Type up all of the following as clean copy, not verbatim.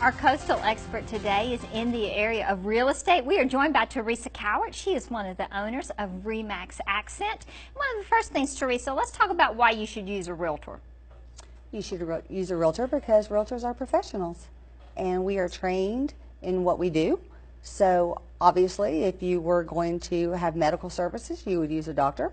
Our coastal expert today is in the area of real estate. We are joined by Teresa Cowart. She is one of the owners of Remax Accent. One of the first things, Teresa, let's talk about why you should use a realtor. You should use a realtor because realtors are professionals and we are trained in what we do. So obviously if you were going to have medical services, you would use a doctor.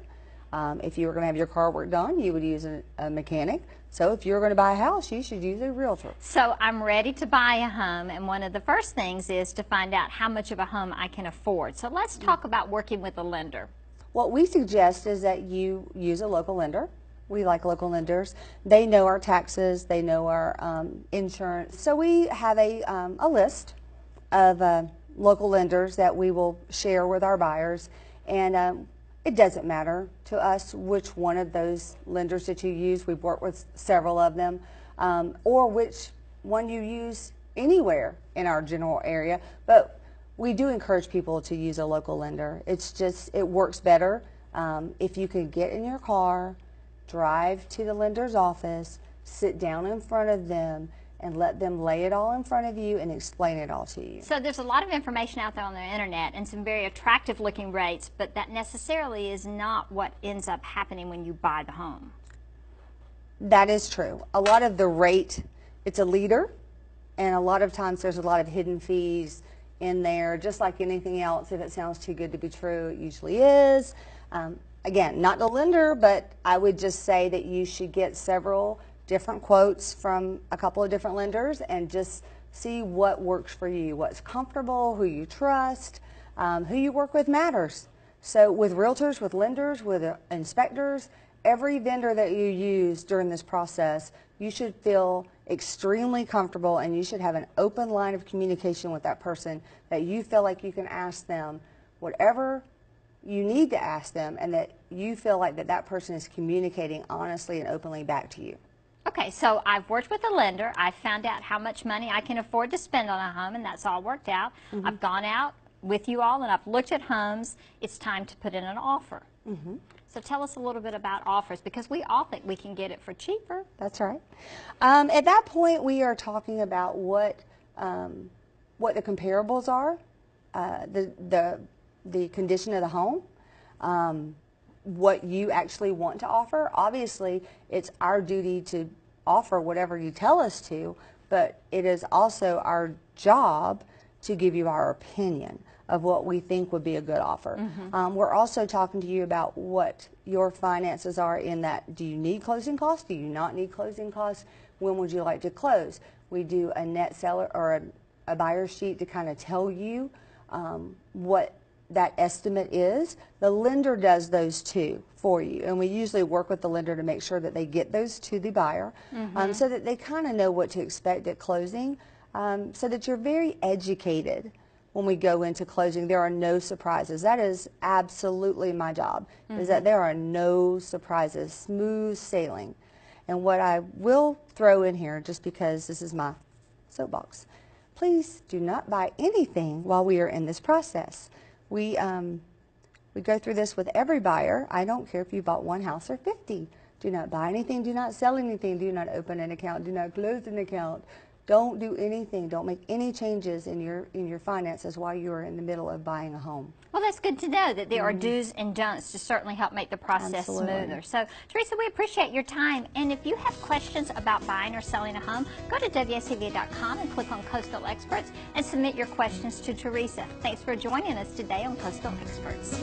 If you were going to have your car work done, you would use a mechanic. So if you're going to buy a house, you should use a realtor. So I'm ready to buy a home, and one of the first things is to find out how much of a home I can afford. So let's talk about working with a lender. What we suggest is that you use a local lender. We like local lenders. They know our taxes, they know our insurance. So we have a list of local lenders that we will share with our buyers, and it doesn't matter to us which one of those lenders that you use. We've worked with several of them, or which one you use anywhere in our general area, but we do encourage people to use a local lender. It's just, it works better if you can get in your car, drive to the lender's office, sit down in front of them, and let them lay it all in front of you and explain it all to you. So there's a lot of information out there on the internet and some very attractive looking rates, but that necessarily is not what ends up happening when you buy the home. That is true. A lot of the rate, it's a leader, and a lot of times there's a lot of hidden fees in there. Just like anything else, if it sounds too good to be true, it usually is. Again, not the lender, but I would just say that you should get several different quotes from a couple of different lenders and just see what works for you, what's comfortable, who you trust, who you work with matters. So with realtors, with lenders, with inspectors, every vendor that you use during this process, you should feel extremely comfortable and you should have an open line of communication with that person that you feel like you can ask them whatever you need to ask them, and that you feel like that person is communicating honestly and openly back to you. Okay, so I've worked with a lender. I found out how much money I can afford to spend on a home, and that's all worked out. I've gone out with you all, and I've looked at homes. It's time to put in an offer. So tell us a little bit about offers, because we all think we can get it for cheaper. That's right. At that point, we are talking about what the comparables are, the condition of the home, what you actually want to offer. Obviously, it's our duty to offer whatever you tell us to, but it is also our job to give you our opinion of what we think would be a good offer. We're also talking to you about what your finances are in that. Do you need closing costs? Do you not need closing costs? When would you like to close? We do a net seller or a buyer sheet to kind of tell you what that estimate is. The lender does those too for you, and we usually work with the lender to make sure that they get those to the buyer, so that they kind of know what to expect at closing, so that you're very educated when we go into closing. There are no surprises. That is absolutely my job, is that there are no surprises, smooth sailing. And what I will throw in here, just because this is my soapbox, please do not buy anything while we are in this process. We go through this with every buyer. I don't care if you bought one house or 50. Do not buy anything. Do not sell anything. Do not open an account. Do not close an account. Don't do anything. Don't make any changes in your finances while you are in the middle of buying a home. Well, that's good to know that there are do's and don'ts to certainly help make the process smoother. So, Teresa, we appreciate your time. And if you have questions about buying or selling a home, go to WSCV.com and click on Coastal Experts and submit your questions to Teresa. Thanks for joining us today on Coastal Experts.